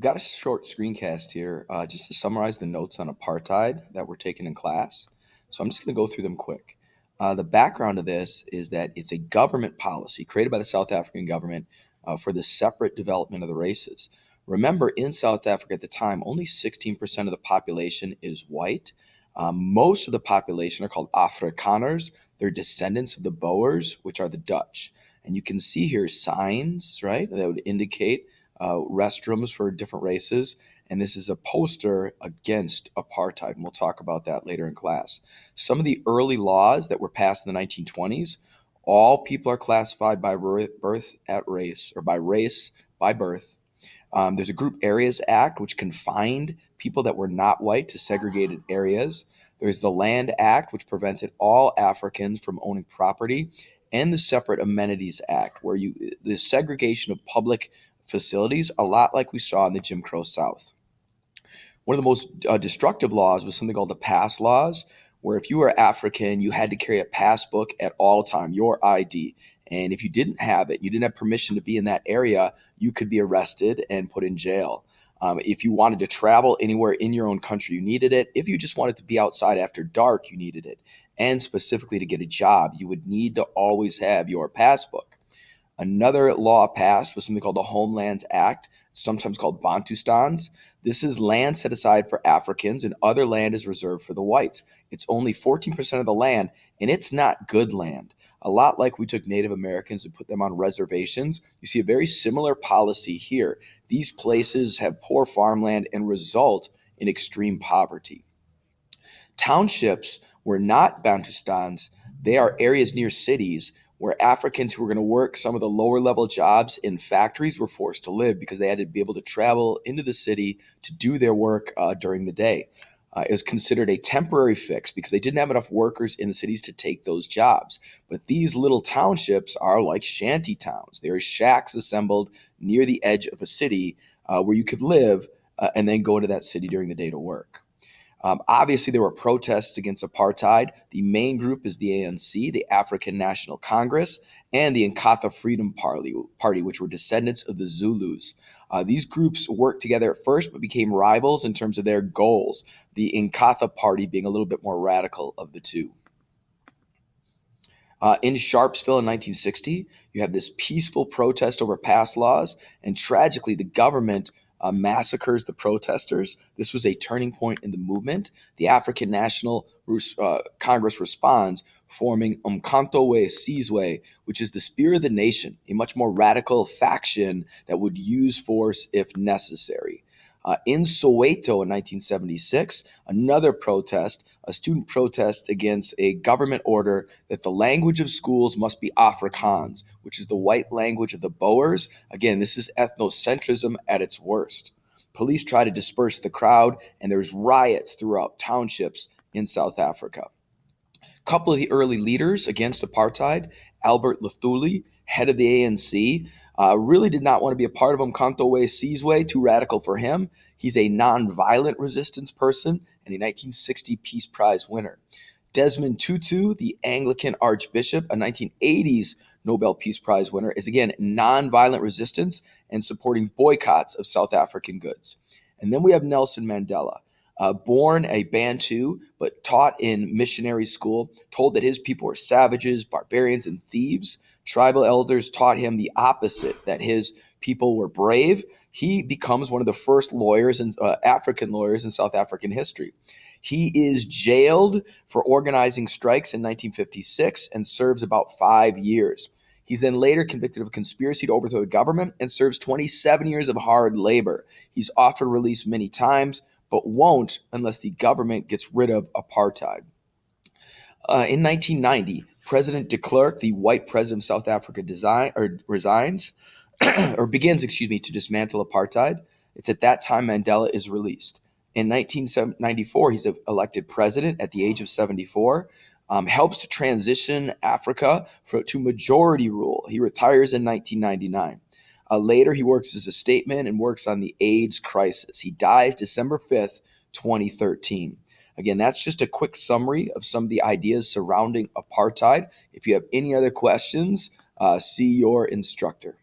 got a short screencast here just to summarize the notes on apartheid that were taken in class. So I'm just going to go through them quick. The background of this is that it's a government policy created by the South African government for the separate development of the races. Remember, in South Africa at the time, only 16% of the population is white. Most of the population are called Afrikaners. They're descendants of the Boers, which are the Dutch. And you can see here signs, right, that would indicate restrooms for different races. And this is a poster against apartheid. And we'll talk about that later in class. Some of the early laws that were passed in the 1920s, all people are classified by birth at race, or by race, by birth. There's a Group Areas Act, which confined people that were not white to segregated areas. There's the Land Act, which prevented all Africans from owning property, and the Separate Amenities Act, where the segregation of public facilities, a lot like we saw in the Jim Crow South. One of the most destructive laws was something called the pass laws, where if you were African, you had to carry a passbook at all time, your ID. And if you didn't have it, you didn't have permission to be in that area, you could be arrested and put in jail. If you wanted to travel anywhere in your own country, you needed it. If you just wanted to be outside after dark, you needed it. And specifically to get a job, you would need to always have your passbook. Another law passed was something called the Homelands Act, sometimes called Bantustans. This is land set aside for Africans, and other land is reserved for the whites. It's only 14% of the land, and it's not good land. A lot like we took Native Americans and put them on reservations, you see a very similar policy here. These places have poor farmland and result in extreme poverty. Townships were not Bantustans. They are areas near cities where Africans who were going to work some of the lower level jobs in factories were forced to live because they had to be able to travel into the city to do their work during the day. It was considered a temporary fix because they didn't have enough workers in the cities to take those jobs. But these little townships are like shanty towns. They are shacks assembled near the edge of a city where you could live and then go into that city during the day to work. Obviously, there were protests against apartheid. The main group is the ANC, the African National Congress, and the Inkatha Freedom Party, which were descendants of the Zulus. These groups worked together at first, but became rivals in terms of their goals, the Inkatha Party being a little bit more radical of the two. In Sharpsville in 1960, you have this peaceful protest over pass laws, and tragically, the government massacres the protesters. This was a turning point in the movement. The African National Congress responds, forming Umkhonto we Sizwe, which is the Spear of the Nation, a much more radical faction that would use force if necessary. In Soweto in 1976, another protest, a student protest against a government order that the language of schools must be Afrikaans, which is the white language of the Boers. Again, this is ethnocentrism at its worst. Police try to disperse the crowd, and there's riots throughout townships in South Africa. A couple of the early leaders against apartheid, Albert Luthuli, head of the ANC, really did not want to be a part of Umkhonto we Sizwe, too radical for him. He's a nonviolent resistance person and a 1960 Peace Prize winner. Desmond Tutu, the Anglican Archbishop, a 1980s Nobel Peace Prize winner, is again nonviolent resistance and supporting boycotts of South African goods. And then we have Nelson Mandela. Born a Bantu, but taught in missionary school, told that his people were savages, barbarians, and thieves. Tribal elders taught him the opposite, that his people were brave. He becomes one of the first lawyers and African lawyers in South African history. He is jailed for organizing strikes in 1956 and serves about 5 years. He's then later convicted of conspiracy to overthrow the government and serves 27 years of hard labor. He's offered release many times, but won't unless the government gets rid of apartheid. In 1990, President de Klerk, the white president of South Africa, begins to dismantle apartheid. It's at that time Mandela is released. In 1994, he's elected president at the age of 74, helps to transition Africa to majority rule. He retires in 1999. Later, he works as a statesman and works on the AIDS crisis. He dies December 5th, 2013. Again, that's just a quick summary of some of the ideas surrounding apartheid. If you have any other questions, see your instructor.